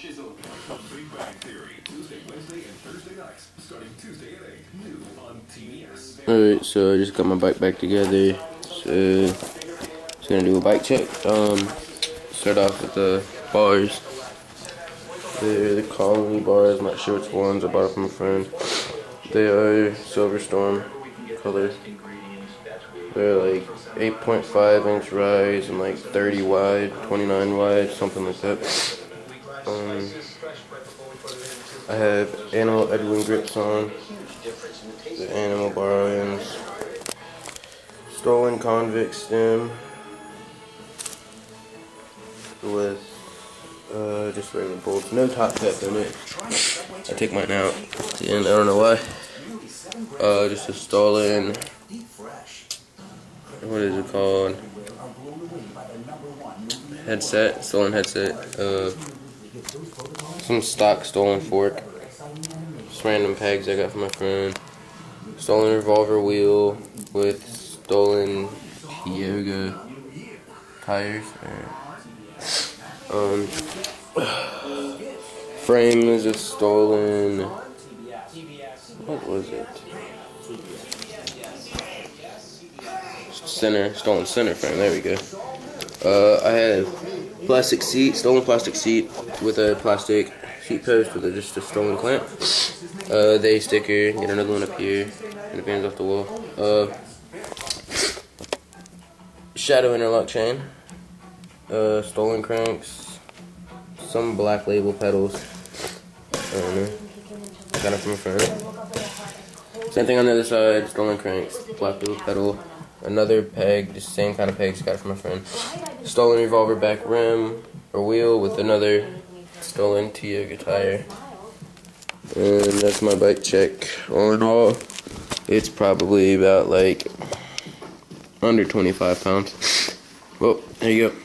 Big Bang Theory, Tuesday, Wednesday, and Thursday nights, starting Tuesday at 8, new on TBS. Alright, so I just got my bike back together. So just gonna do a bike check. Start off with the bars. They're the Colony bars, I'm not sure which ones. I bought it from a friend. They are Silver Storm color. They're like 8.5-inch rise and like 30 wide, 29 wide, something like that. I have Animal Edwin grips on, the Animal bar ends, stolen convict stem with just regular bolts, no top pep in it. I take mine out at the end, I don't know why. Just a stolen, what is it called? Headset, stolen headset. Some stock stolen fork. Just random pegs I got from my friend. Stolen revolver wheel with stolen yoga tires. Frame is a stolen. What was it? Stolen center frame. There we go. I have plastic seat, stolen plastic seat with a plastic seat post with just a stolen clamp. They sticker, get another one up here, and it bands off the wall. Shadow interlock chain, stolen cranks, some black label pedals. I don't know. Got it from a friend. Same thing on the other side, stolen cranks, black label pedal. Another peg, just same kind of pegs, got it from a friend. Stolen revolver back rim or wheel with another stolen Tioga tire. And that's my bike check. All in all, it's probably about like under 25 pounds. Well, there you go.